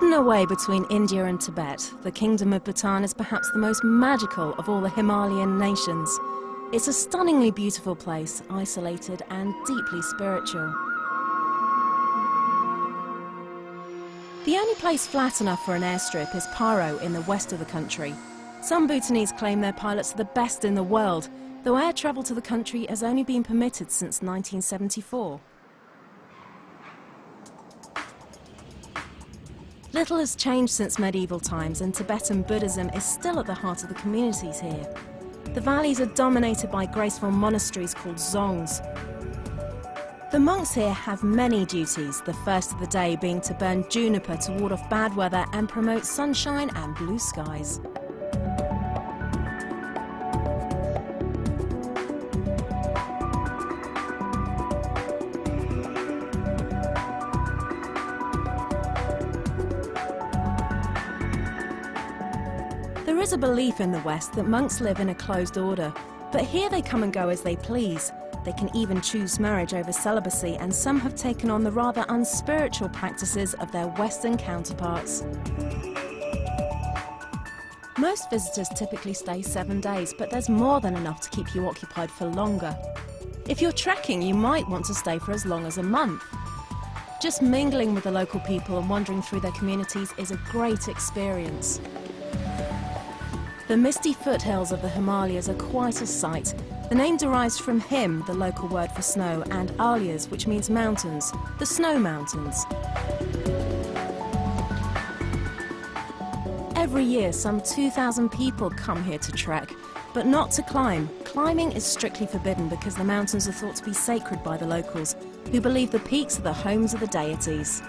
Hidden away between India and Tibet, the Kingdom of Bhutan is perhaps the most magical of all the Himalayan nations. It's a stunningly beautiful place, isolated and deeply spiritual. The only place flat enough for an airstrip is Paro in the west of the country. Some Bhutanese claim their pilots are the best in the world, though air travel to the country has only been permitted since 1974. Little has changed since medieval times, and Tibetan Buddhism is still at the heart of the communities here. The valleys are dominated by graceful monasteries called dzongs. The monks here have many duties, the first of the day being to burn juniper to ward off bad weather and promote sunshine and blue skies. There is a belief in the West that monks live in a closed order, but here they come and go as they please. They can even choose marriage over celibacy, and some have taken on the rather unspiritual practices of their Western counterparts. Most visitors typically stay 7 days, but there's more than enough to keep you occupied for longer. If you're trekking, you might want to stay for as long as a month. Just mingling with the local people and wandering through their communities is a great experience. The misty foothills of the Himalayas are quite a sight. The name derives from him, the local word for snow, and Alyas, which means mountains, the snow mountains. Every year, some 2,000 people come here to trek, but not to climb. Climbing is strictly forbidden because the mountains are thought to be sacred by the locals, who believe the peaks are the homes of the deities.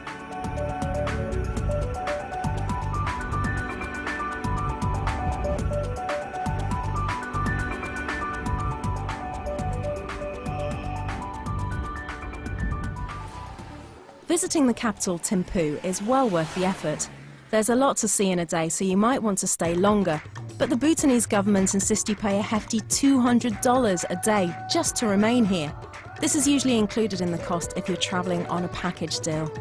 Visiting the capital, Thimphu, is well worth the effort. There's a lot to see in a day, so you might want to stay longer. But the Bhutanese government insists you pay a hefty $200 a day just to remain here. This is usually included in the cost if you're travelling on a package deal.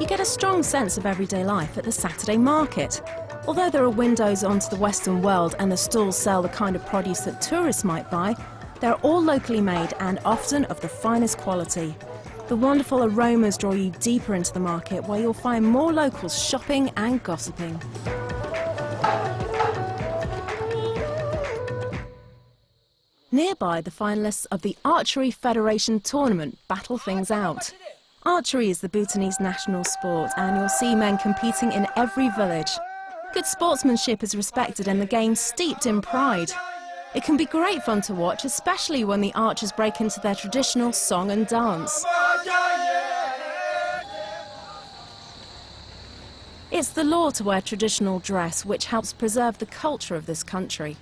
You get a strong sense of everyday life at the Saturday market. Although there are windows onto the Western world and the stalls sell the kind of produce that tourists might buy, they're all locally made and often of the finest quality. The wonderful aromas draw you deeper into the market, where you'll find more locals shopping and gossiping. Nearby, the finalists of the Archery Federation tournament battle things out. Archery is the Bhutanese national sport, and you'll see men competing in every village. Good sportsmanship is respected and the game steeped in pride. It can be great fun to watch, especially when the archers break into their traditional song and dance. It's the law to wear traditional dress, which helps preserve the culture of this country.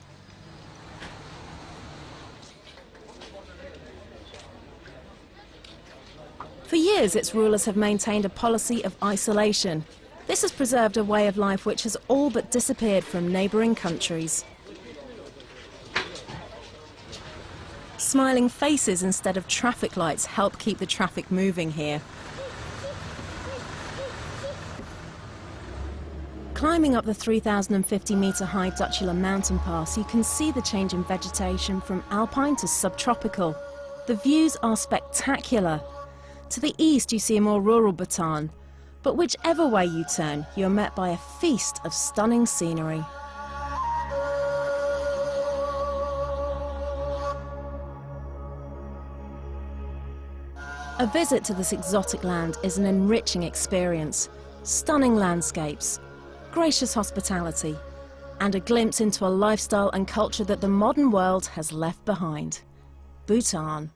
For years, its rulers have maintained a policy of isolation. This has preserved a way of life which has all but disappeared from neighbouring countries. Smiling faces instead of traffic lights help keep the traffic moving here. Climbing up the 3,050-metre high Dutchula mountain pass, you can see the change in vegetation from alpine to subtropical. The views are spectacular. To the east you see a more rural Bhutan, but whichever way you turn, you're met by a feast of stunning scenery. A visit to this exotic land is an enriching experience. Stunning landscapes, gracious hospitality, and a glimpse into a lifestyle and culture that the modern world has left behind. Bhutan.